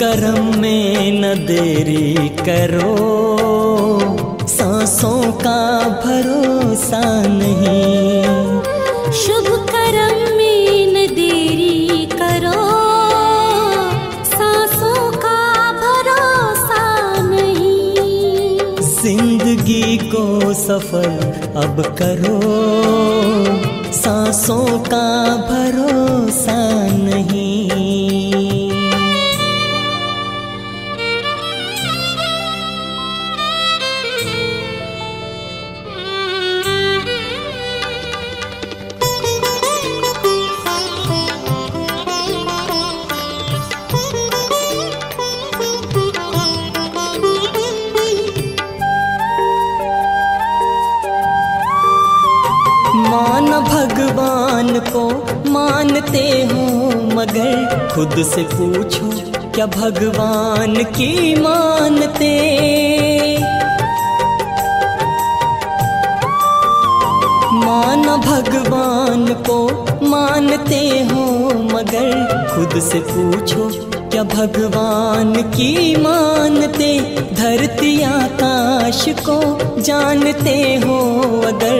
कर्म में न देरी करो, सांसों का भरोसा नहीं। शुभ कर्म में न देरी करो, सांसों का भरोसा नहीं। जिंदगी को सफल अब करो, सांसों का भरोसा नहीं। मान भगवान को मानते हो, मगर खुद से पूछो क्या भगवान की मानते। मान भगवान को मानते हो, मगर खुद से पूछो क्या भगवान की मानते। धरती आकाश को जानते हो अगर,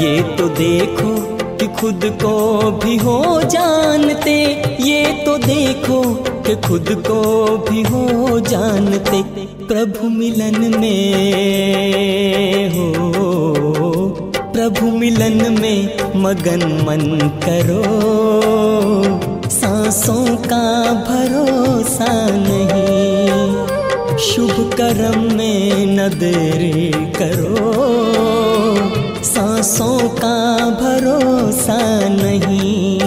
ये तो देखो कि खुद को भी हो जानते। ये तो देखो कि खुद को भी हो जानते। प्रभु मिलन में हो, प्रभु मिलन में मगन मन करो, सांसों का भरोसा नहीं। शुभ कर्म में न देरी करो, सांसों का भरोसा नहीं।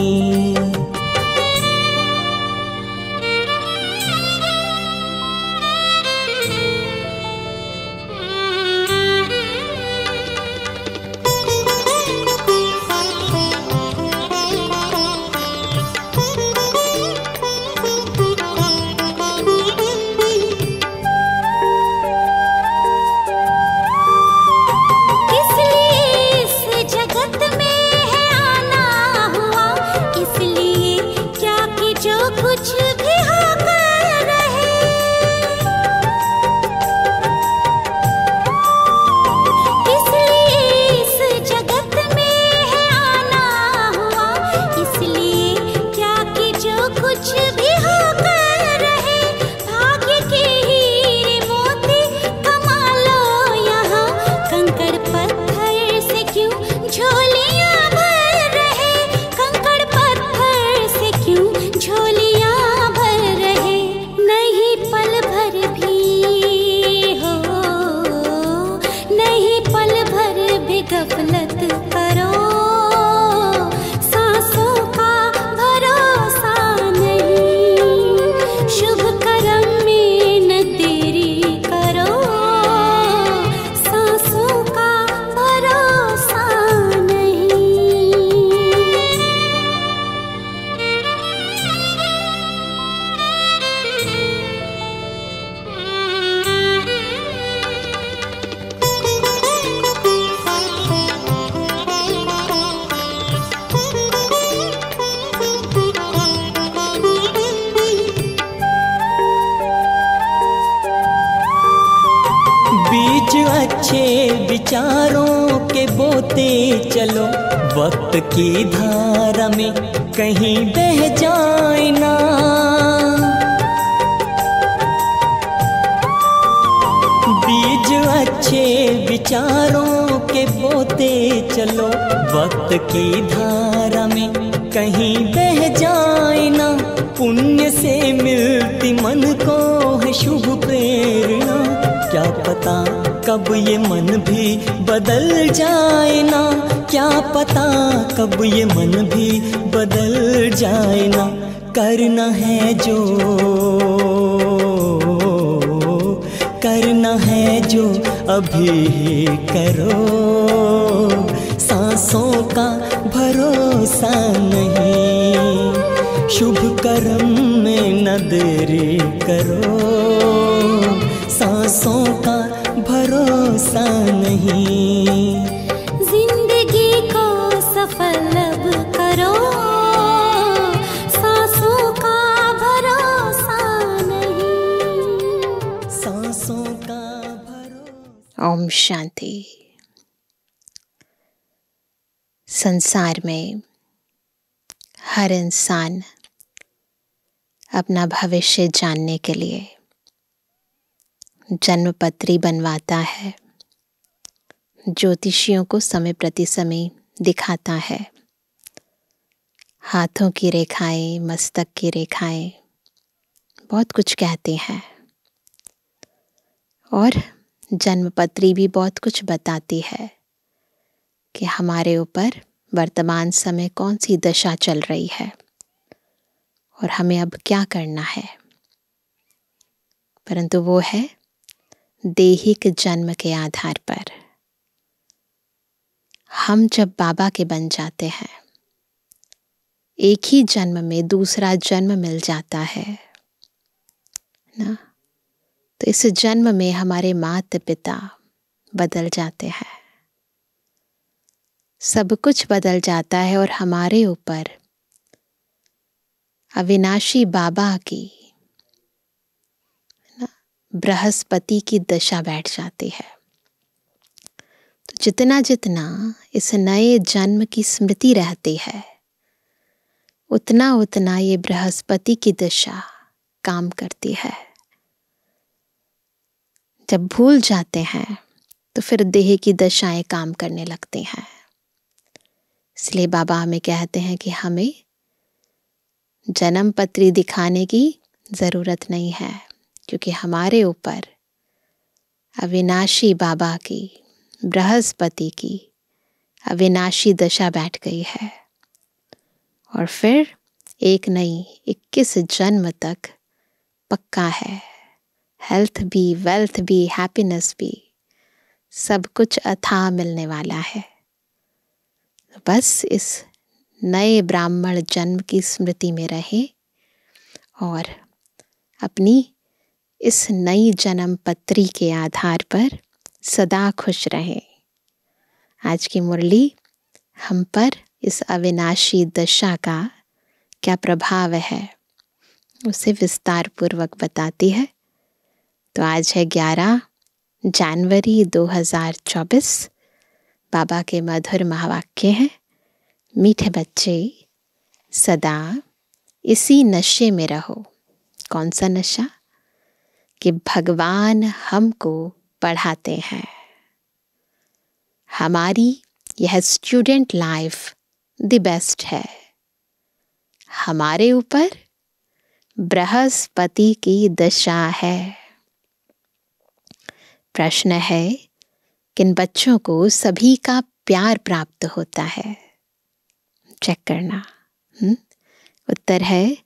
अच्छे विचारों के बोते चलो, वक्त की धारा में कहीं बह जाए ना। बीज अच्छे विचारों के बोते चलो, वक्त की धारा में कहीं बह जाए ना। पुण्य से मिलती मन को है शुभ प्रेरणा, क्या पता कब ये मन भी बदल जाए ना। क्या पता कब ये मन भी बदल जाए ना। करना है जो, करना है जो अभी करो, सांसों का भरोसा नहीं। शुभ कर्म में न देरी करो, सांसों का भरोसा नहीं। जिंदगी को सफल अब करो, सांसों का भरोसा नहीं। ओम शांति। संसार में हर इंसान अपना भविष्य जानने के लिए जन्मपत्री बनवाता है, ज्योतिषियों को समय प्रति समय दिखाता है। हाथों की रेखाएं, मस्तक की रेखाएं बहुत कुछ कहती हैं और जन्मपत्री भी बहुत कुछ बताती है कि हमारे ऊपर वर्तमान समय कौन सी दशा चल रही है और हमें अब क्या करना है। परंतु वो है देहिक जन्म के आधार पर। हम जब बाबा के बन जाते हैं, एक ही जन्म में दूसरा जन्म मिल जाता है ना, तो इस जन्म में हमारे माता पिता बदल जाते हैं, सब कुछ बदल जाता है और हमारे ऊपर अविनाशी बाबा की ना बृहस्पति की दशा बैठ जाती है। तो जितना जितना इस नए जन्म की स्मृति रहती है, उतना उतना ये बृहस्पति की दशा काम करती है। जब भूल जाते हैं तो फिर देह की दशाएं काम करने लगती हैं। इसलिए बाबा हमें कहते हैं कि हमें जन्म पत्री दिखाने की ज़रूरत नहीं है, क्योंकि हमारे ऊपर अविनाशी बाबा की, बृहस्पति की अविनाशी दशा बैठ गई है और फिर एक नई 21 जन्म तक पक्का है। हेल्थ भी, वेल्थ भी, हैप्पीनेस भी, सब कुछ अथाह मिलने वाला है। बस इस नए ब्राह्मण जन्म की स्मृति में रहें और अपनी इस नई जन्म पत्री के आधार पर सदा खुश रहें। आज की मुरली हम पर इस अविनाशी दशा का क्या प्रभाव है उसे विस्तार पूर्वक बताती है। तो आज है 11 जनवरी 2024। बाबा के मधुर महावाक्य हैं, मीठे बच्चे सदा इसी नशे में रहो। कौन सा नशा? कि भगवान हमको पढ़ाते हैं। हमारी यह स्टूडेंट लाइफ द बेस्ट है। हमारे ऊपर बृहस्पति की दशा है। प्रश्न है, किन बच्चों को सभी का प्यार प्राप्त होता है? चेक करना। उत्तर है,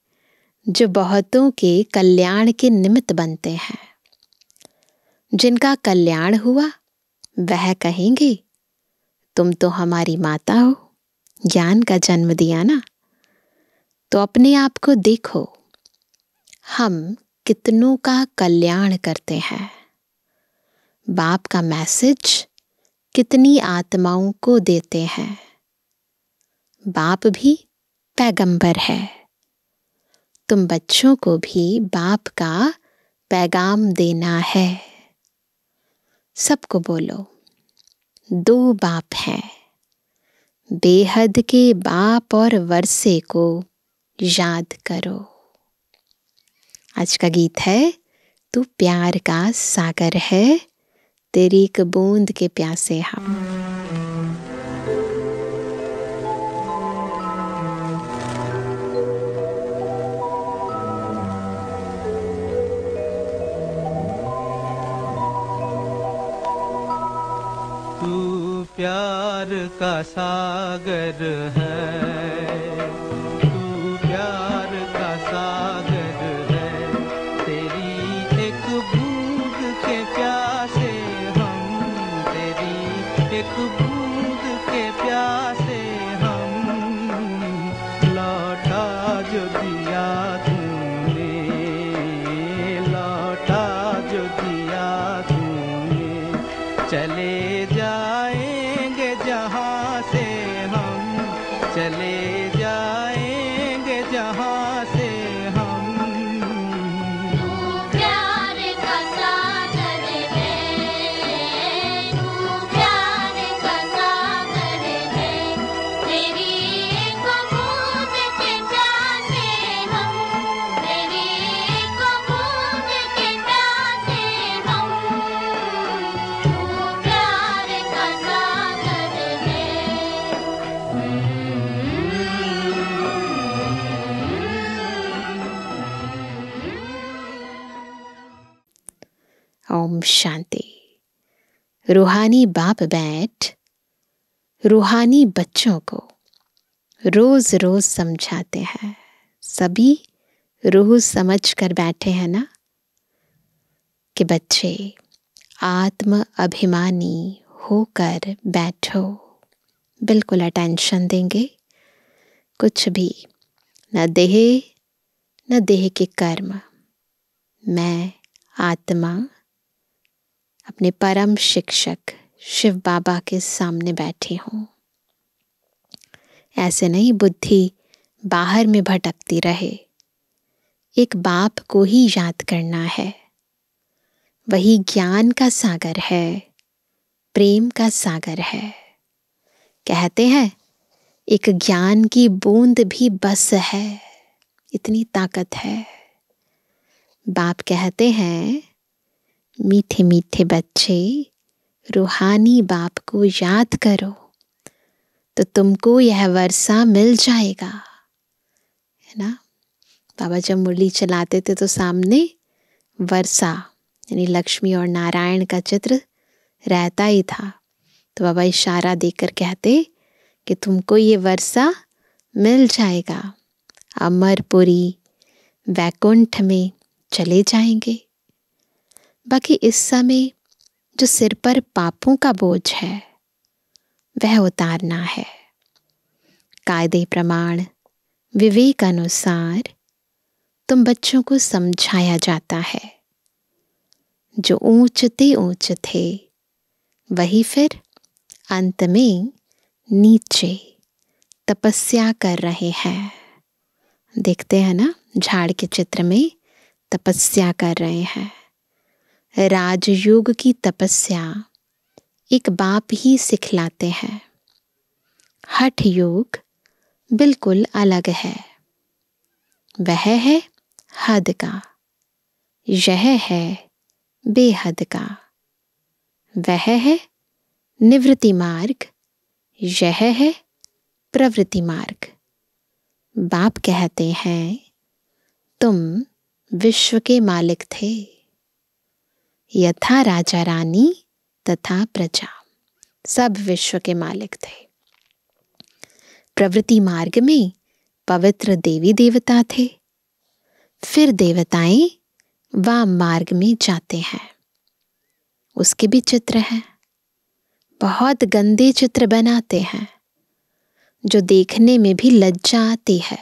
जो बहुतों के कल्याण के निमित्त बनते हैं। जिनका कल्याण हुआ वह कहेंगे, तुम तो हमारी माता हो, ज्ञान का जन्म दिया ना। तो अपने आप को देखो, हम कितनों का कल्याण करते हैं। बाप का मैसेज कितनी आत्माओं को देते हैं। बाप भी पैगंबर है। तुम बच्चों को भी बाप का पैगाम देना है। सबको बोलो, 2 बाप हैं। बेहद के बाप और वर्षे को याद करो। आज का गीत है, तू प्यार का सागर है, तेरी एक बूंद के प्यासे हम। तू प्यार का सागर है, तू प्यार का सागर है, तेरी एक बूंद के प्यासे हम, तेरी एक बूंद के प्यासे हम, लौटा जो दिया तूने, लौटा जो दिया तूने, चले जाएंगे जहाँ से हम, चले जाएंगे जहाँ से हम। तू प्यार का सागर है, ओम शांति। रूहानी बाप बैठ रूहानी बच्चों को रोज रोज समझाते हैं। सभी रूह समझ कर बैठे हैं ना कि बच्चे आत्म अभिमानी होकर बैठो। बिल्कुल अटेंशन देंगे, कुछ भी न देह के कर्म। मैं आत्मा अपने परम शिक्षक शिव बाबा के सामने बैठी हूँ। ऐसे नहीं बुद्धि बाहर में भटकती रहे। एक बाप को ही याद करना है। वही ज्ञान का सागर है, प्रेम का सागर है। कहते हैं एक ज्ञान की बूंद भी बस है, इतनी ताकत है। बाप कहते हैं मीठे मीठे बच्चे रूहानी बाप को याद करो तो तुमको यह वर्षा मिल जाएगा, है ना। बाबा जब मुरली चलाते थे तो सामने वर्षा यानी लक्ष्मी और नारायण का चित्र रहता ही था। तो बाबा इशारा देकर कहते कि तुमको ये वर्षा मिल जाएगा, अमरपुरी वैकुंठ में चले जाएंगे। बाकी इस समय जो सिर पर पापों का बोझ है वह उतारना है। कायदे प्रमाण विवेक अनुसार तुम बच्चों को समझाया जाता है। जो ऊंच थे वही फिर अंत में नीचे तपस्या कर रहे हैं। देखते हैं ना झाड़ के चित्र में तपस्या कर रहे हैं। राजयोग की तपस्या एक बाप ही सिखलाते हैं। हठ योग बिल्कुल अलग है। वह है हद का, यह है बेहद का। वह है निवृत्ति मार्ग, यह है प्रवृत्ति मार्ग। बाप कहते हैं तुम विश्व के मालिक थे, यथा राजा रानी तथा प्रजा, सब विश्व के मालिक थे। प्रवृत्ति मार्ग में पवित्र देवी देवता थे। फिर देवताएं वाम मार्ग में जाते हैं, उसके भी चित्र हैं। बहुत गंदे चित्र बनाते हैं जो देखने में भी लज्जा आती है।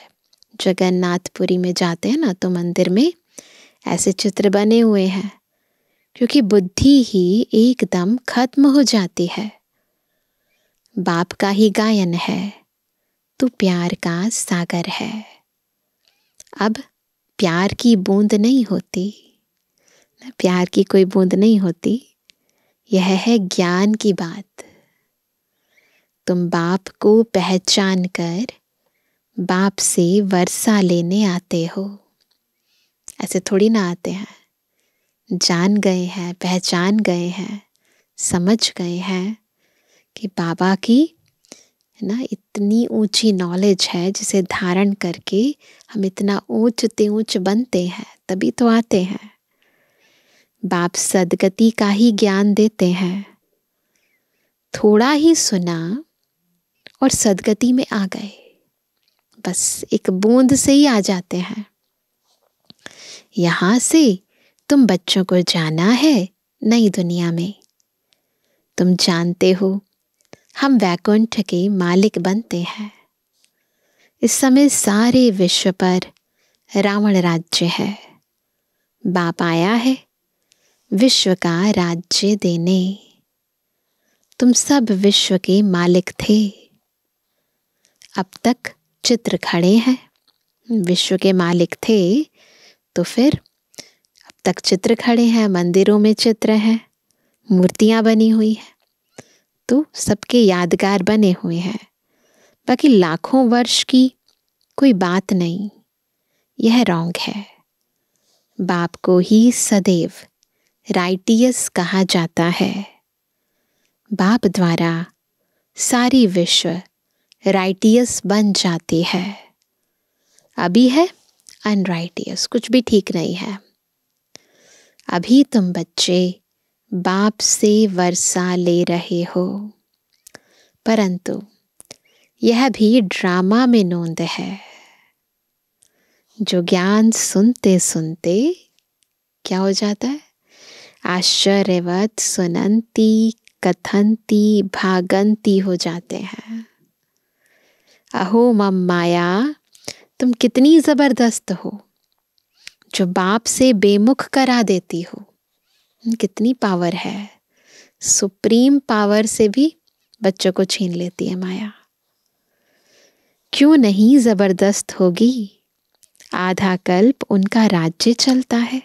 जगन्नाथपुरी में जाते हैं ना तो मंदिर में ऐसे चित्र बने हुए हैं, क्योंकि बुद्धि ही एकदम खत्म हो जाती है। बाप का ही गायन है तू प्यार का सागर है। अब प्यार की बूंद नहीं होती, प्यार की कोई बूंद नहीं होती। यह है ज्ञान की बात। तुम बाप को पहचान कर बाप से वर्षा लेने आते हो। ऐसे थोड़ी ना आते हैं। जान गए हैं, पहचान गए हैं, समझ गए हैं कि बाबा की ना इतनी ऊंची नॉलेज है जिसे धारण करके हम इतना ऊंच बनते हैं, तभी तो आते हैं। बाप सदगति का ही ज्ञान देते हैं। थोड़ा ही सुना और सदगति में आ गए, बस एक बूंद से ही आ जाते हैं। यहाँ से तुम बच्चों को जाना है नई दुनिया में। तुम जानते हो हम वैकुंठ के मालिक बनते हैं। इस समय सारे विश्व पर रावण राज्य है। बाप आया है विश्व का राज्य देने। तुम सब विश्व के मालिक थे। अब तक चित्र खड़े हैं। विश्व के मालिक थे तो फिर अब तक चित्र खड़े हैं, मंदिरों में चित्र हैं, मूर्तियां बनी हुई हैं, तो सबके यादगार बने हुए हैं। बाकी लाखों वर्ष की कोई बात नहीं, यह रॉन्ग है। बाप को ही सदैव राइटियस कहा जाता है। बाप द्वारा सारी विश्व राइटियस बन जाती है। अभी है अनराइटियस, कुछ भी ठीक नहीं है। अभी तुम बच्चे बाप से वर्षा ले रहे हो, परंतु यह भी ड्रामा में नोंद है। जो ज्ञान सुनते सुनते क्या हो जाता है? आश्चर्यवत सुनंती कथंती भागंती हो जाते हैं। अहो मम माया, तुम कितनी जबरदस्त हो जो बाप से बेमुख करा देती हो। कितनी पावर है, सुप्रीम पावर से भी बच्चों को छीन लेती है माया। क्यों नहीं जबरदस्त होगी? आधा कल्प उनका राज्य चलता है।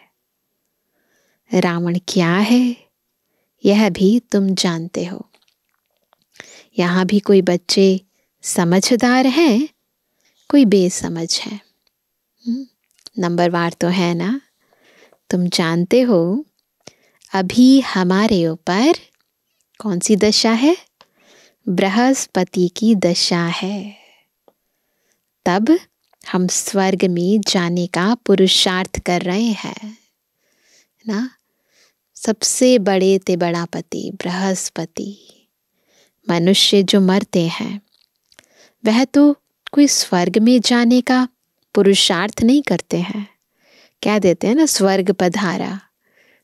रावण क्या है यह भी तुम जानते हो। यहाँ भी कोई बच्चे समझदार हैं, कोई बेसमझ है। नंबरवार तो है ना। तुम जानते हो अभी हमारे ऊपर कौन सी दशा है? बृहस्पति की दशा है। तब हम स्वर्ग में जाने का पुरुषार्थ कर रहे हैं ना। सबसे बड़े ते बड़ा पति बृहस्पति। मनुष्य जो मरते हैं वह तो कोई स्वर्ग में जाने का पुरुषार्थ नहीं करते हैं। क्या देते हैं ना, स्वर्ग पधारा,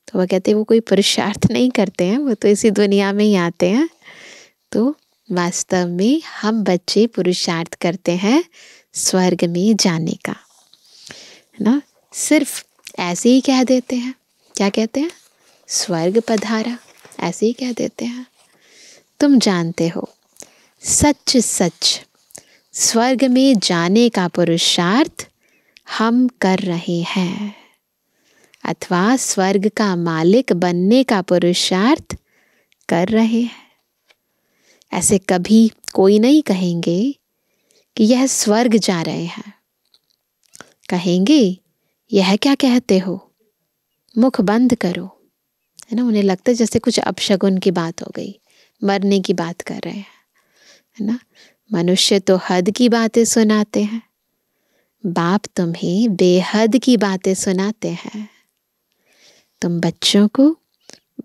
तो वह कहते हैं वो कोई पुरुषार्थ नहीं करते हैं, वो तो इसी दुनिया में ही आते हैं। तो वास्तव में हम बच्चे पुरुषार्थ करते हैं स्वर्ग में जाने का, है ना। सिर्फ ऐसे ही कह देते हैं। क्या कहते हैं? स्वर्ग पधारा, ऐसे ही कह देते हैं। तुम जानते हो सच सच स्वर्ग में जाने का पुरुषार्थ हम कर रहे हैं, अथवा स्वर्ग का मालिक बनने का पुरुषार्थ कर रहे हैं। ऐसे कभी कोई नहीं कहेंगे कि यह स्वर्ग जा रहे हैं। कहेंगे यह क्या कहते हो, मुख बंद करो, है ना। उन्हें लगता है जैसे कुछ अपशगुन की बात हो गई, मरने की बात कर रहे हैं, है ना। मनुष्य तो हद की बातें सुनाते हैं, बाप तुम्हें बेहद की बातें सुनाते हैं। तुम बच्चों को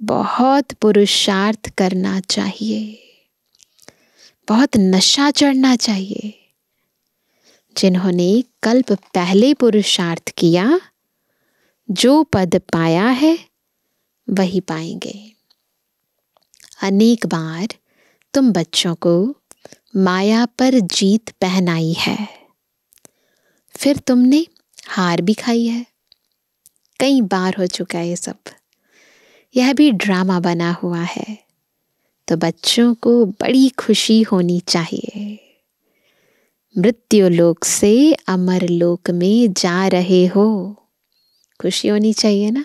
बहुत पुरुषार्थ करना चाहिए, बहुत नशा चढ़ना चाहिए। जिन्होंने कल्प पहले पुरुषार्थ किया, जो पद पाया है वही पाएंगे। अनेक बार तुम बच्चों को माया पर जीत पहनाई है, फिर तुमने हार भी खाई है। कई बार हो चुका है ये सब। यह भी ड्रामा बना हुआ है। तो बच्चों को बड़ी खुशी होनी चाहिए। मृत्यु लोक से अमर लोक में जा रहे हो, खुशी होनी चाहिए ना।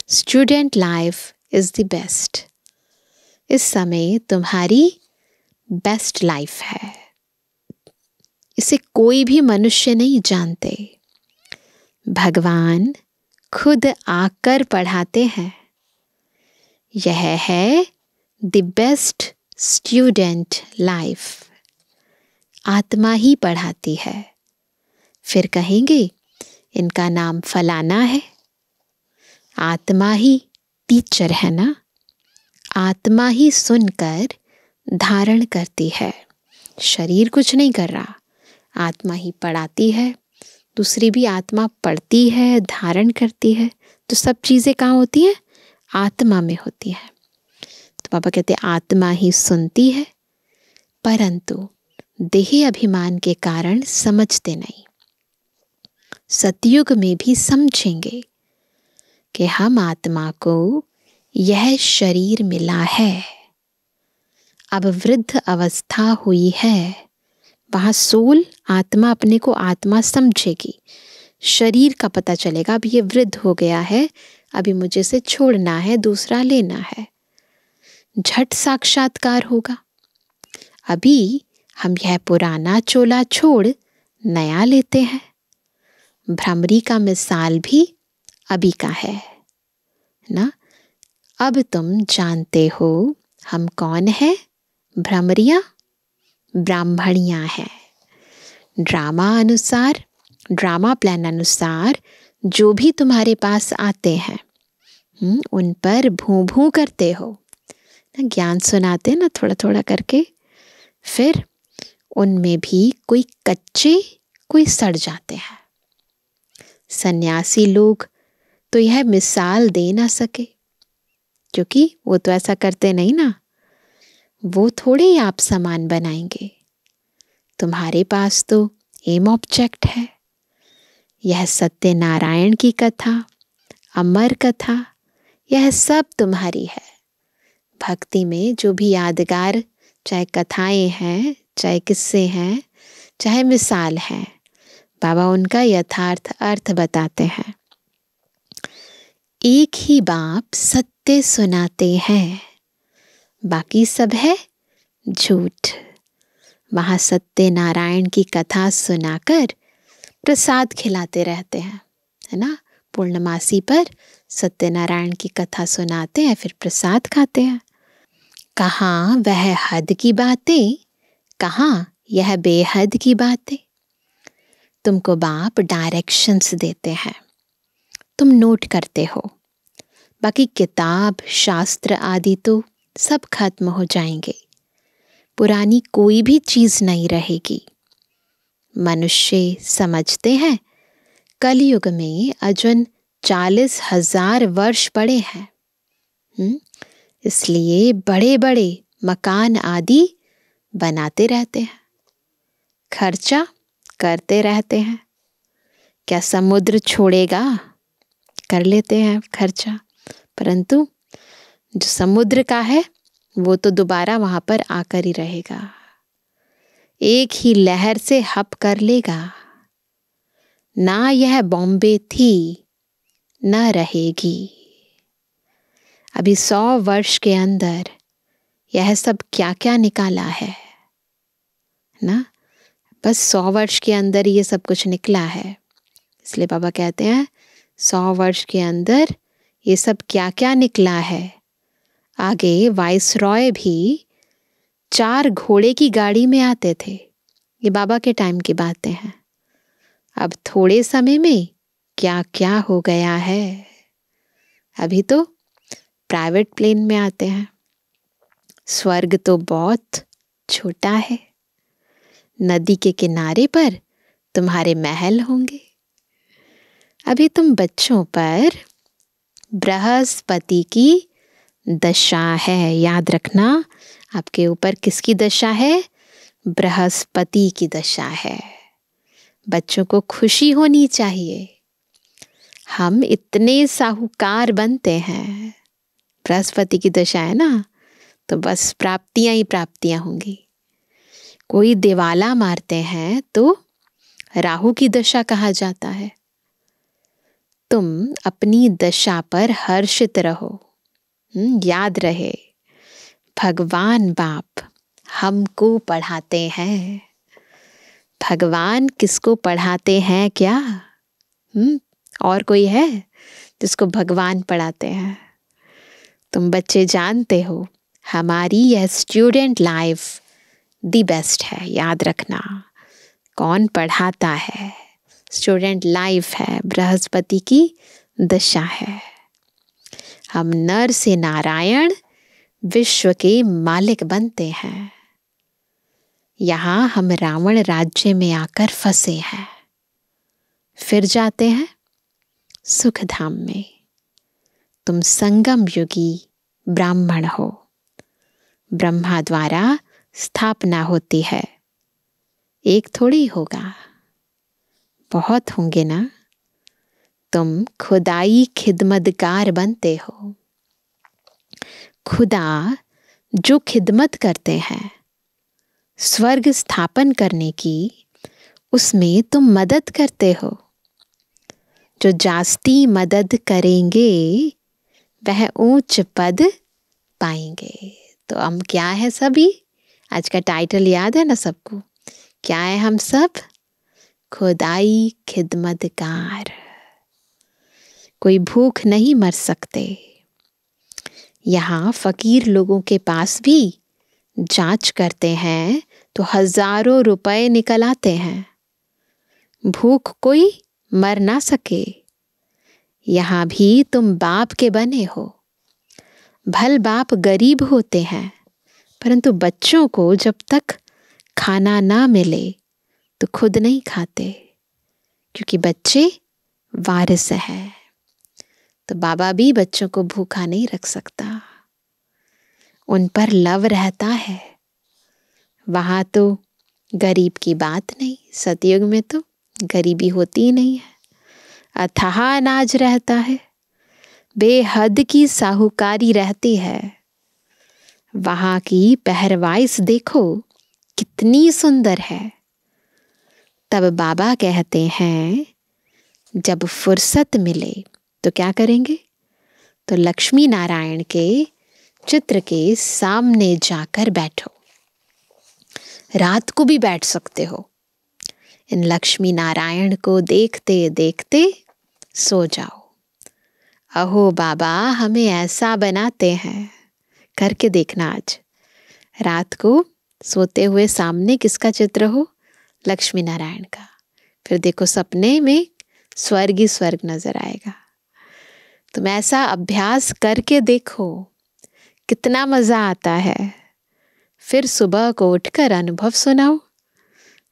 Student life is the best. इस समय तुम्हारी बेस्ट लाइफ है। इसे कोई भी मनुष्य नहीं जानते। भगवान खुद आकर पढ़ाते हैं। यह है द बेस्ट स्टूडेंट लाइफ। आत्मा ही पढ़ाती है। फिर कहेंगे इनका नाम फलाना है। आत्मा ही टीचर है ना। आत्मा ही सुनकर धारण करती है। शरीर कुछ नहीं कर रहा, आत्मा ही पढ़ाती है। दूसरी भी आत्मा पढ़ती है, धारण करती है। तो सब चीज़ें कहाँ होती हैं? आत्मा में होती है। तो पापा कहते हैं आत्मा ही सुनती है, परंतु देह अभिमान के कारण समझते नहीं। सतयुग में भी समझेंगे कि हम आत्मा को यह शरीर मिला है। अब वृद्ध अवस्था हुई है, वहाँ सोल आत्मा अपने को आत्मा समझेगी। शरीर का पता चलेगा अब ये वृद्ध हो गया है, अभी मुझे से छोड़ना है, दूसरा लेना है। झट साक्षात्कार होगा। अभी हम यह पुराना चोला छोड़ नया लेते हैं। भ्रमरी का मिसाल भी अभी का है ना। अब तुम जानते हो हम कौन है? भ्रमरियाँ, ब्राह्मणियाँ हैं। ड्रामा प्लान अनुसार जो भी तुम्हारे पास आते हैं उन पर भूं भूं करते हो ना, ज्ञान सुनाते ना थोड़ा थोड़ा करके, फिर उनमें भी कोई कच्चे कोई सड़ जाते हैं। सन्यासी लोग तो यह मिसाल दे ना सके, क्योंकि वो तो ऐसा करते नहीं ना। वो थोड़े ही आप समान बनाएंगे। तुम्हारे पास तो एम ऑब्जेक्ट है। यह सत्यनारायण की कथा, अमर कथा, यह सब तुम्हारी है। भक्ति में जो भी यादगार, चाहे कथाएं हैं, चाहे किस्से हैं, चाहे मिसाल हैं, बाबा उनका यथार्थ अर्थ बताते हैं। एक ही बाप सत्य सुनाते हैं, बाकी सब है झूठ। वहाँ सत्यनारायण की कथा सुनाकर प्रसाद खिलाते रहते हैं, है ना। पूर्णमासी पर सत्यनारायण की कथा सुनाते हैं, फिर प्रसाद खाते हैं। कहाँ वह हद की बातें, कहाँ यह बेहद की बातें। तुमको बाप डायरेक्शंस देते हैं, तुम नोट करते हो। बाकी किताब शास्त्र आदि तो सब खत्म हो जाएंगे, पुरानी कोई भी चीज नहीं रहेगी। मनुष्य समझते हैं कलयुग में अजन 40,000 वर्ष पड़े हैं, इसलिए बड़े बड़े मकान आदि बनाते रहते हैं, खर्चा करते रहते हैं। क्या समुद्र छोड़ेगा? कर लेते हैं खर्चा, परंतु जो समुद्र का है वो तो दोबारा वहां पर आकर ही रहेगा, एक ही लहर से हप कर लेगा। ना यह बॉम्बे थी न रहेगी। अभी 100 वर्ष के अंदर यह सब क्या क्या निकाला है ना, बस 100 वर्ष के अंदर ये सब कुछ निकला है। इसलिए बाबा कहते हैं 100 वर्ष के अंदर ये सब क्या क्या निकला है। आगे वाइसरॉय भी 4 घोड़े की गाड़ी में आते थे, ये बाबा के टाइम की बातें हैं। अब थोड़े समय में क्या क्या हो गया है। अभी तो प्राइवेट प्लेन में आते हैं। स्वर्ग तो बहुत छोटा है, नदी के किनारे पर तुम्हारे महल होंगे। अभी तुम बच्चों पर बृहस्पति की दशा है, याद रखना। आपके ऊपर किसकी दशा है? बृहस्पति की दशा है। बच्चों को खुशी होनी चाहिए, हम इतने साहूकार बनते हैं। बृहस्पति की दशा है ना, तो बस प्राप्तियां ही प्राप्तियां होंगी। कोई दिवाला मारते हैं तो राहु की दशा कहा जाता है। तुम अपनी दशा पर हर्षित रहो। याद रहे भगवान बाप हमको पढ़ाते हैं। भगवान किसको पढ़ाते हैं क्या? और कोई है जिसको भगवान पढ़ाते हैं? तुम बच्चे जानते हो हमारी यह स्टूडेंट लाइफ दी बेस्ट है। याद रखना कौन पढ़ाता है? स्टूडेंट लाइफ है, बृहस्पति की दशा है। हम नर से नारायण विश्व के मालिक बनते हैं। यहाँ हम रावण राज्य में आकर फंसे हैं, फिर जाते हैं सुख धाम में। तुम संगम युगी ब्राह्मण हो, ब्रह्मा द्वारा स्थापना होती है। एक थोड़ी होगा, बहुत होंगे ना। तुम खुदाई खिदमतगार बनते हो। खुदा जो खिदमत करते हैं स्वर्ग स्थापन करने की, उसमें तुम मदद करते हो। जो जास्ती मदद करेंगे वह ऊंच पद पाएंगे। तो हम क्या है सभी? आज का टाइटल याद है ना सबको? क्या है हम सब? खुदाई खिदमतगार। कोई भूख नहीं मर सकते। यहाँ फकीर लोगों के पास भी जांच करते हैं तो हजारों रुपए निकल आते हैं। भूख कोई मर ना सके। यहाँ भी तुम बाप के बने हो। भल बाप गरीब होते हैं, परंतु बच्चों को जब तक खाना ना मिले तो खुद नहीं खाते, क्योंकि बच्चे वारिस हैं। तो बाबा भी बच्चों को भूखा नहीं रख सकता, उन पर लव रहता है। वहाँ तो गरीब की बात नहीं, सतयुग में तो गरीबी होती ही नहीं है। अथाह अनाज रहता है, बेहद की साहूकारी रहती है। वहाँ की पहरवाइश देखो कितनी सुंदर है। तब बाबा कहते हैं जब फुर्सत मिले तो क्या करेंगे, तो लक्ष्मी नारायण के चित्र के सामने जाकर बैठो। रात को भी बैठ सकते हो। इन लक्ष्मी नारायण को देखते देखते सो जाओ। अहो बाबा हमें ऐसा बनाते हैं, करके देखना आज। रात को सोते हुए सामने किसका चित्र हो, लक्ष्मी नारायण का। फिर देखो सपने में स्वर्ग ही स्वर्ग नजर आएगा। तुम ऐसा अभ्यास करके देखो कितना मजा आता है। फिर सुबह को उठकर अनुभव सुनाओ,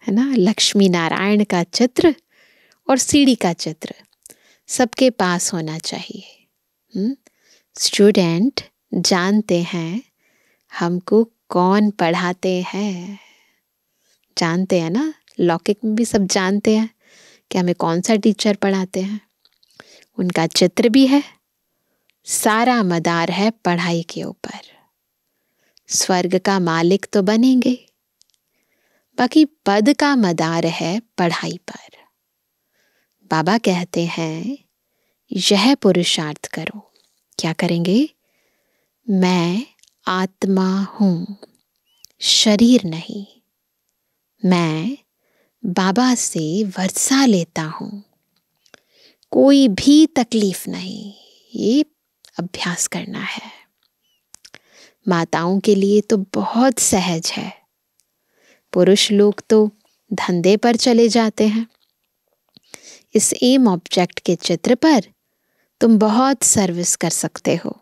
है ना। लक्ष्मी नारायण का चित्र और सीढ़ी का चित्र सबके पास होना चाहिए। स्टूडेंट जानते हैं हमको कौन पढ़ाते हैं, जानते हैं ना। लौकिक में भी सब जानते हैं कि हमें कौन सा टीचर पढ़ाते हैं। उनका चित्र भी है, सारा मदार है पढ़ाई के ऊपर। स्वर्ग का मालिक तो बनेंगे, बाकी पद का मदार है पढ़ाई पर। बाबा कहते हैं यह पुरुषार्थ करो। क्या करेंगे, मैं आत्मा हूँ, शरीर नहीं। मैं बाबा से वर्षा लेता हूँ, कोई भी तकलीफ नहीं। ये अभ्यास करना है। माताओं के लिए तो बहुत सहज है, पुरुष लोग तो धंधे पर चले जाते हैं। इस एम ऑब्जेक्ट के चित्र पर तुम बहुत सर्विस कर सकते हो।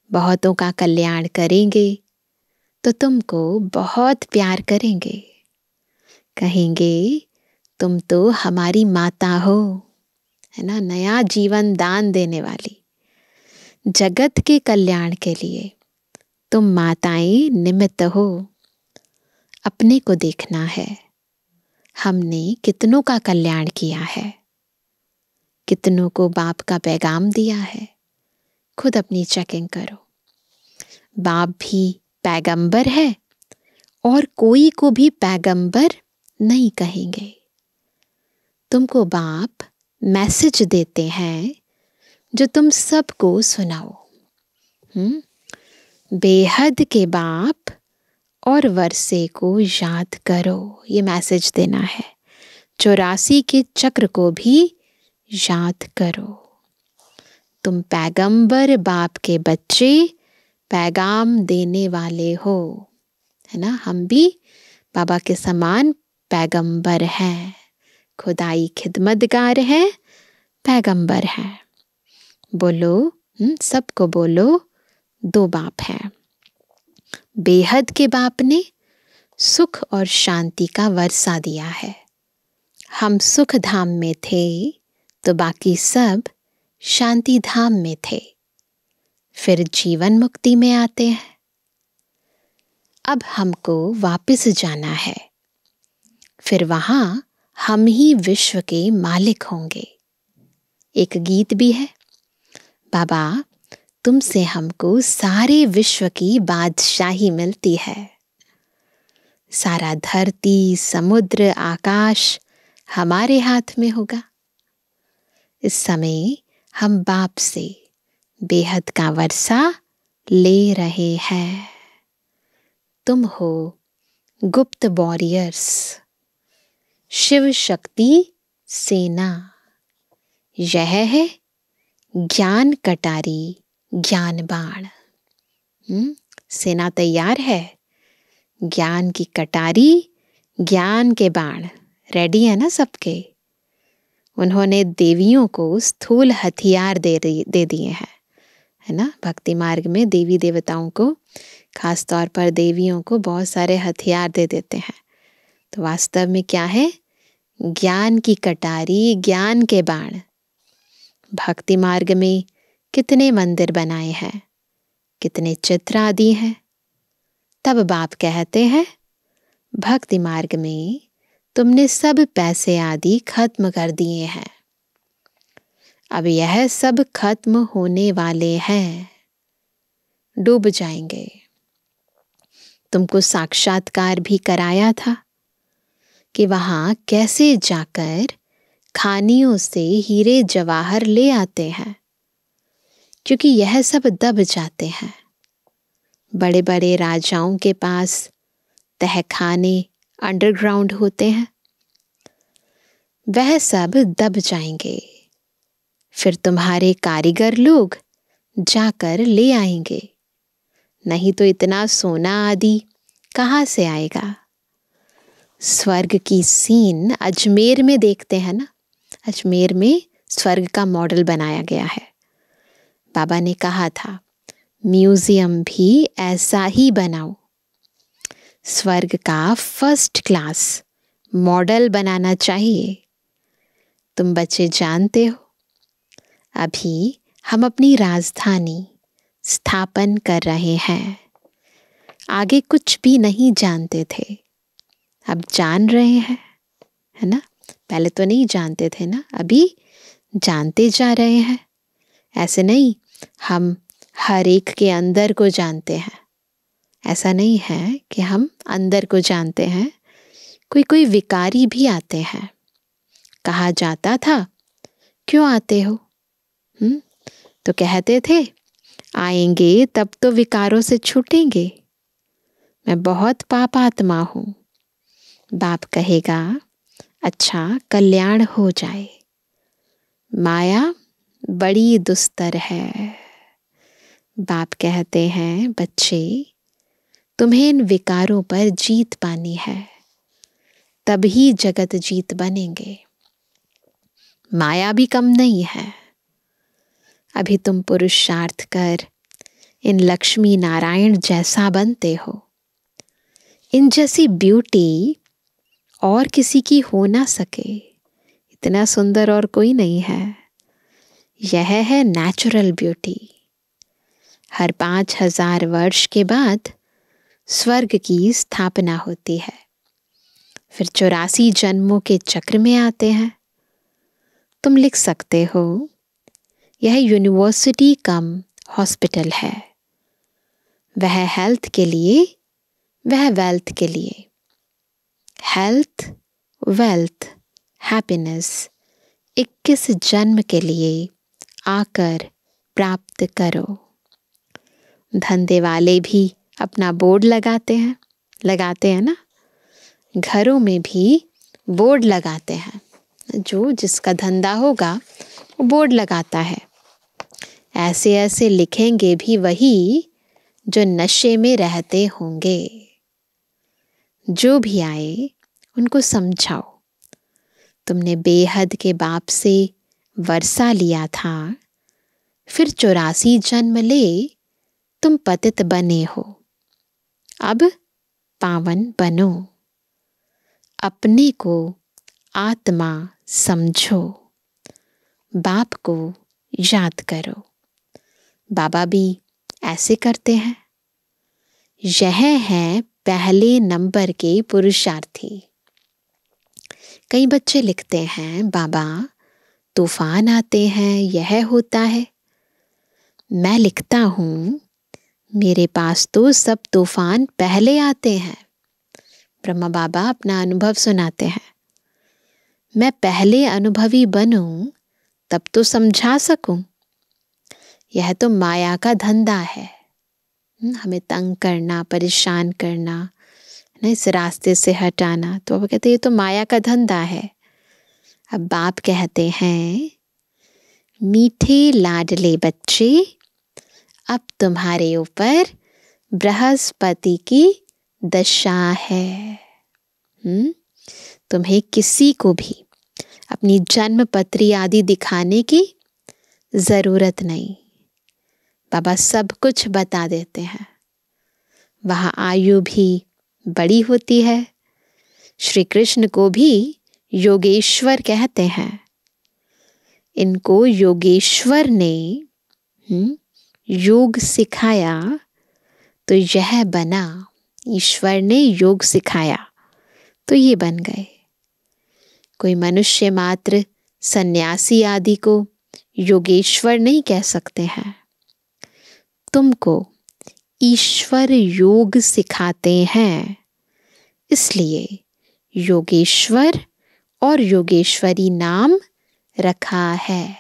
बहुतों का कल्याण करेंगे तो तुमको बहुत प्यार करेंगे, कहेंगे तुम तो हमारी माता हो, है ना। नया जीवन दान देने वाली, जगत के कल्याण के लिए तुम माताएं निमित्त हो। अपने को देखना है, हमने कितनों का कल्याण किया है, कितनों को बाप का पैगाम दिया है। खुद अपनी चेकिंग करो। बाप भी पैगंबर है और कोई को भी पैगंबर नहीं कहेंगे। तुमको बाप मैसेज देते हैं जो तुम सबको सुनाओ। बेहद के बाप और वर्षे को याद करो, ये मैसेज देना है। 84 के चक्र को भी याद करो। तुम पैगंबर बाप के बच्चे, पैगाम देने वाले हो, है ना। हम भी बाबा के समान पैगंबर हैं, खुदाई खिदमतगार हैं, पैगंबर हैं। बोलो, सबको बोलो, 2 बाप हैं। बेहद के बाप ने सुख और शांति का वर्षा दिया है। हम सुख धाम में थे तो बाकी सब शांति धाम में थे, फिर जीवन मुक्ति में आते हैं। अब हमको वापस जाना है, फिर वहां हम ही विश्व के मालिक होंगे। एक गीत भी है, बाबा तुमसे हमको सारे विश्व की बादशाही मिलती है। सारा धरती, समुद्र, आकाश हमारे हाथ में होगा। इस समय हम बाप से बेहद का वर्षा ले रहे हैं। तुम हो गुप्त वॉरियर्स, शिव शक्ति सेना। यह है ज्ञान कटारी, ज्ञान बाण। सेना तैयार है, ज्ञान की कटारी, ज्ञान के बाण रेडी है ना सबके। उन्होंने देवियों को स्थूल हथियार दे दिए हैं, है ना। भक्ति मार्ग में देवी देवताओं को, खास तौर पर देवियों को बहुत सारे हथियार दे देते हैं। तो वास्तव में क्या है? ज्ञान की कटारी, ज्ञान के बाण। भक्ति मार्ग में कितने मंदिर बनाए हैं, कितने चित्र आदि हैं। तब बाप कहते हैं भक्ति मार्ग में तुमने सब पैसे आदि खत्म कर दिए हैं, अब यह सब खत्म होने वाले हैं, डूब जाएंगे। तुमको साक्षात्कार भी कराया था कि वहां कैसे जाकर खानियों से हीरे जवाहर ले आते हैं, क्योंकि यह सब दब जाते हैं। बड़े बड़े राजाओं के पास तहखाने अंडरग्राउंड होते हैं, वह सब दब जाएंगे। फिर तुम्हारे कारीगर लोग जाकर ले आएंगे, नहीं तो इतना सोना आदि कहाँ से आएगा। स्वर्ग की सीन अजमेर में देखते हैं ना, अजमेर में स्वर्ग का मॉडल बनाया गया है। बाबा ने कहा था म्यूजियम भी ऐसा ही बनाओ, स्वर्ग का फर्स्ट क्लास मॉडल बनाना चाहिए। तुम बच्चे जानते हो, अभी हम अपनी राजधानी स्थापन कर रहे हैं। आगे कुछ भी नहीं जानते थे, अब जान रहे हैं, है ना। पहले तो नहीं जानते थे ना, अभी जानते जा रहे हैं। ऐसे नहीं हम हर एक के अंदर को जानते हैं, ऐसा नहीं है कि हम अंदर को जानते हैं। कोई कोई विकारी भी आते हैं। कहा जाता था क्यों आते हो? तो कहते थे आएंगे तब तो विकारों से छूटेंगे, मैं बहुत पापात्मा हूँ। बाप कहेगा अच्छा कल्याण हो जाए, माया बड़ी दुस्तर है। बाप कहते हैं बच्चे तुम्हें इन विकारों पर जीत पानी है, तभी जगत जीत बनेंगे। माया भी कम नहीं है। अभी तुम पुरुषार्थ कर इन लक्ष्मी नारायण जैसा बनते हो। इन जैसी ब्यूटी और किसी की हो ना सके, इतना सुंदर और कोई नहीं है। यह है नेचुरल ब्यूटी। हर 5000 वर्ष के बाद स्वर्ग की स्थापना होती है, फिर 84 जन्मों के चक्र में आते हैं। तुम लिख सकते हो यह यूनिवर्सिटी कम हॉस्पिटल है, वह हेल्थ के लिए, वह वेल्थ के लिए। हेल्थ, वेल्थ, हैप्पीनेस 21 जन्म के लिए आकर प्राप्त करो। धंधे वाले भी अपना बोर्ड लगाते हैं ना, घरों में भी बोर्ड लगाते हैं। जो जिसका धंधा होगा वो बोर्ड लगाता है। ऐसे ऐसे लिखेंगे भी वही जो नशे में रहते होंगे। जो भी आए उनको समझाओ तुमने बेहद के बाप से वर्षा लिया था, फिर 84 जन्म ले तुम पतित बने हो, अब पावन बनो। अपने को आत्मा समझो, बाप को याद करो। बाबा भी ऐसे करते हैं। यह है पहले नंबर के पुरुषार्थी। कई बच्चे लिखते हैं बाबा तूफान आते हैं, यह होता है। मैं लिखता हूँ मेरे पास तो सब तूफान पहले आते हैं। ब्रह्मा बाबा अपना अनुभव सुनाते हैं। मैं पहले अनुभवी बनूं तब तो समझा सकूं। यह तो माया का धंधा है, हमें तंग करना, परेशान करना, इस रास्ते से हटाना। तो वो कहते ये तो माया का धंधा है। अब बाप कहते हैं मीठे लाडले बच्चे, अब तुम्हारे ऊपर बृहस्पति की दशा है। तुम्हें किसी को भी अपनी जन्म पत्री आदि दिखाने की ज़रूरत नहीं। बाबा सब कुछ बता देते हैं। वहाँ आयु भी बड़ी होती है। श्री कृष्ण को भी योगेश्वर कहते हैं। इनको योगेश्वर ने योग सिखाया तो यह बना। ईश्वर ने योग सिखाया तो ये बन गए। कोई मनुष्य मात्र सन्यासी आदि को योगेश्वर नहीं कह सकते हैं। तुमको ईश्वर योग सिखाते हैं, इसलिए योगेश्वर और योगेश्वरी नाम रखा है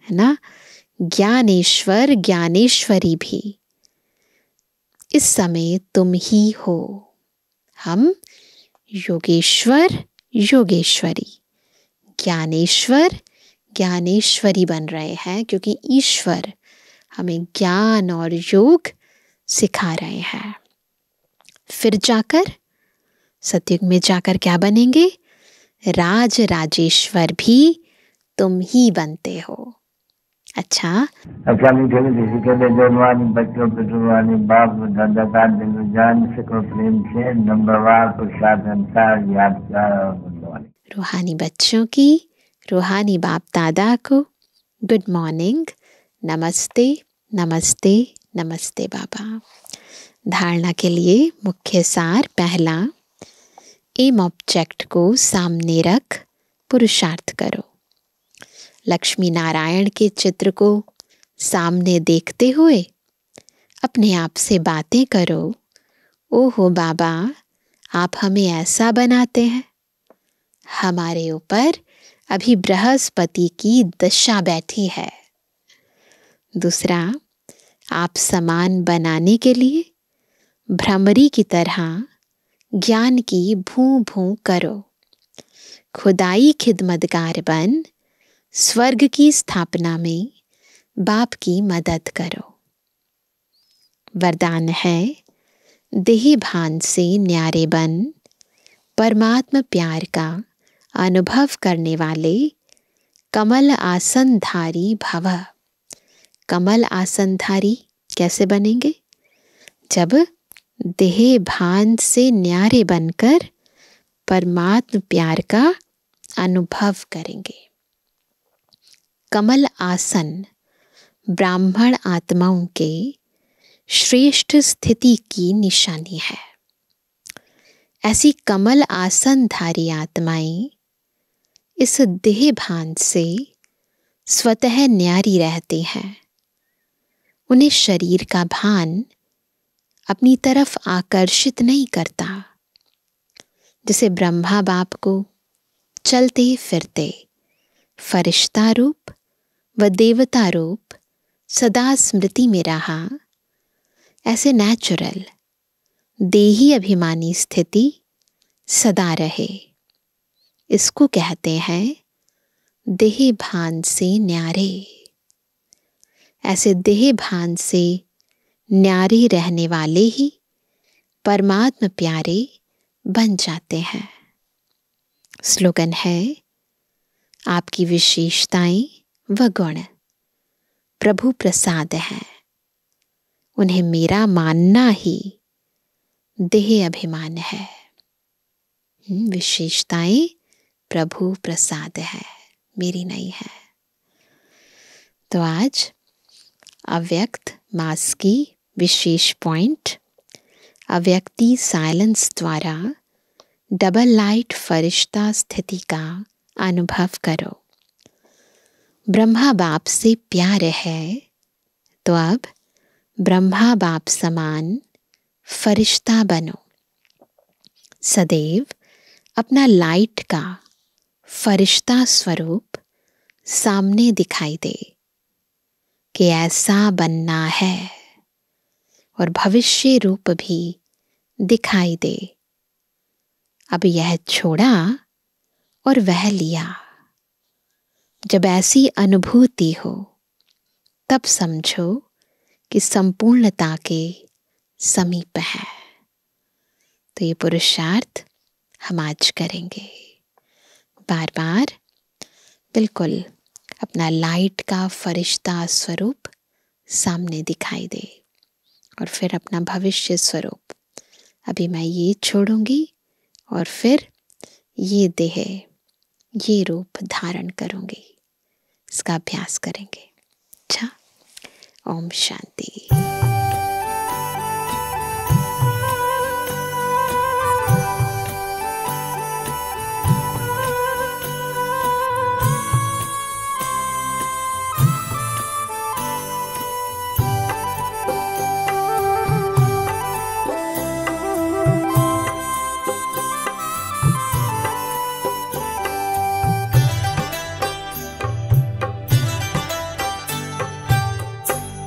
ना। ज्ञानेश्वर ज्ञानेश्वरी भी इस समय तुम ही हो। हम योगेश्वर योगेश्वरी, ज्ञानेश्वर ज्ञानेश्वरी बन रहे हैं, क्योंकि ईश्वर हमें ज्ञान और योग सिखा रहे हैं। फिर जाकर सतयुग में जाकर क्या बनेंगे? राज राजेश्वर भी तुम ही बनते हो। अच्छा, मीठे मीठे के जवानी बच्चों पे जुबानी बाप दादा का दिल जान सको प्रेम से नंबरवार प्रसाद अंसार याद। रूहानी बच्चों की रूहानी बाप दादा को गुड मॉर्निंग, नमस्ते नमस्ते नमस्ते बाबा। धारणा के लिए मुख्य सार। पहला, एम ऑब्जेक्ट को सामने रख पुरुषार्थ करो। लक्ष्मी नारायण के चित्र को सामने देखते हुए अपने आप से बातें करो। ओहो बाबा, आप हमें ऐसा बनाते हैं। हमारे ऊपर अभी बृहस्पति की दशा बैठी है। दूसरा, आप समान बनाने के लिए भ्रमरी की तरह ज्ञान की भूं भूं करो। खुदाई खिदमतगार बन स्वर्ग की स्थापना में बाप की मदद करो। वरदान है, देह भान से न्यारे बन परमात्मा प्यार का अनुभव करने वाले कमल आसनधारी भव। कमल आसनधारी कैसे बनेंगे? जब देह भान से न्यारे बनकर परमात्म प्यार का अनुभव करेंगे। कमल आसन ब्राह्मण आत्माओं के श्रेष्ठ स्थिति की निशानी है। ऐसी कमल आसनधारी आत्माएं इस देह भान से स्वतः न्यारी रहती हैं। उन्हें शरीर का भान अपनी तरफ आकर्षित नहीं करता। जैसे ब्रह्मा बाप को चलते फिरते फरिश्ता रूप व देवता रूप सदा स्मृति में रहा, ऐसे नेचुरल देही अभिमानी स्थिति सदा रहे। इसको कहते हैं देह भान से न्यारे। ऐसे देह भान से न्यारे रहने वाले ही परमात्म प्यारे बन जाते हैं। स्लोगन है, आपकी विशेषताएं व गुण प्रभु प्रसाद है, उन्हें मेरा मानना ही देह अभिमान है। विशेषताएं प्रभु प्रसाद है, मेरी नहीं है। तो आज अव्यक्त मास की विशेष पॉइंट, अव्यक्ति साइलेंस द्वारा डबल लाइट फरिश्ता स्थिति का अनुभव करो। ब्रह्मा बाप से प्यार है तो अब ब्रह्मा बाप समान फरिश्ता बनो। सदैव अपना लाइट का फरिश्ता स्वरूप सामने दिखाई दे कि ऐसा बनना है, और भविष्य रूप भी दिखाई दे। अब यह छोड़ा और वह लिया। जब ऐसी अनुभूति हो तब समझो कि संपूर्णता के समीप है। तो ये पुरुषार्थ हम आज करेंगे। बार बार बिल्कुल अपना लाइट का फरिश्ता स्वरूप सामने दिखाई दे। और फिर अपना भविष्य स्वरूप, अभी मैं ये छोड़ूंगी और फिर ये देह, ये रूप धारण करूंगी। इसका अभ्यास करेंगे। अच्छा, ओम शांति।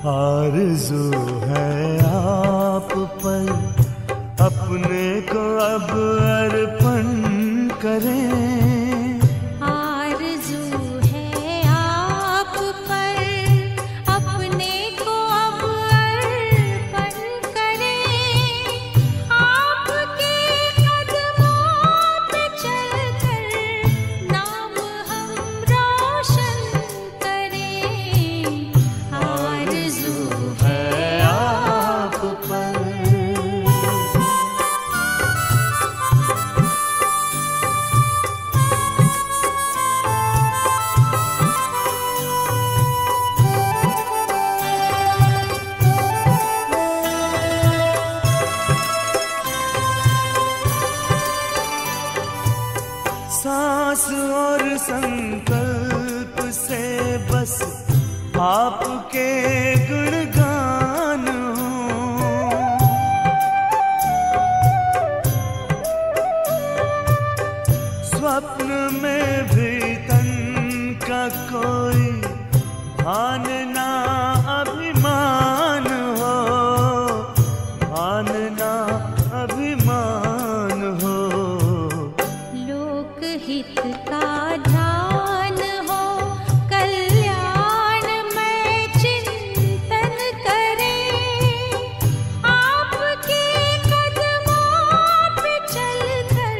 आरज़ू है आप पर अपने को अब अर्पण करें। आरज़ू है आप पर अपने को अब अर्पण करें। आपके कदमों पे चलकर नाम हम रोशन करें। आरज़ू है आप पर सांस और संकल्प से बस आपके गुणगान हो। स्वप्न में भी तन का कोई भान ना अभिमान हो, भान ना अभिमान हो। लोकहित का ध्यान हो, कल्याण में चिंतन करें। आपके कदमों पे चलकर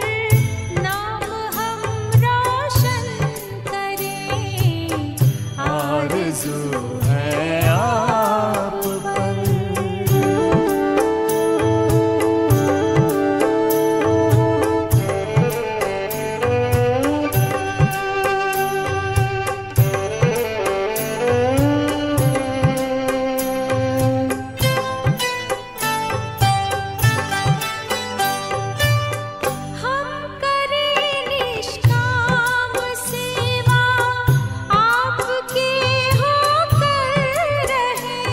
नाम हम रोशन करें। आरज़ू है आप पर हम करें निष्काम सेवा, आपके होकर रहें।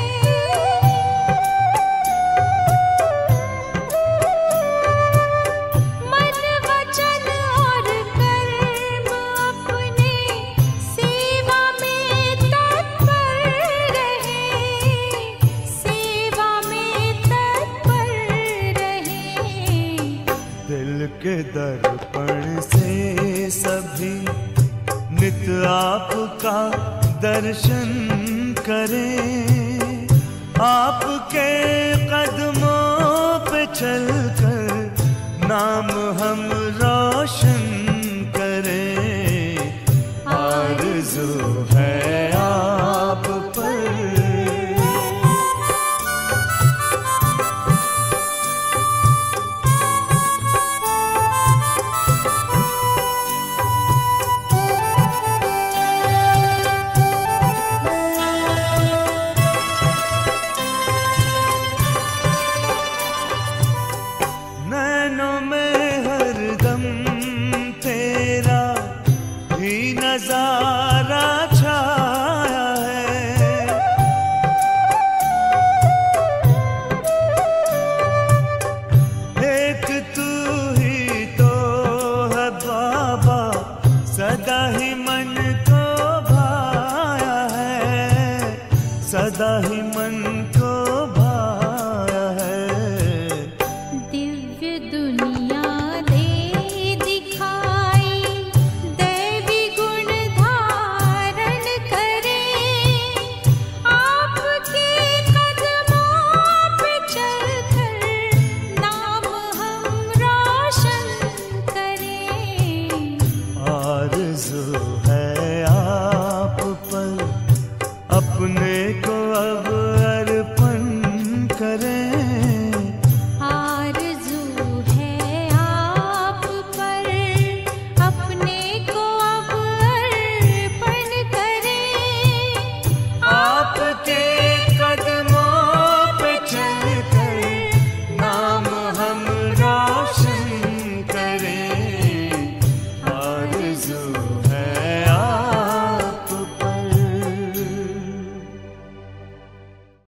मन वचन और कर्म अपने सेवा में तत्पर रहें। सेवा में तत्पर रहें। दिल के दर्पण से सभी नित आपका दर्शन करें। आपके कदमों पे चल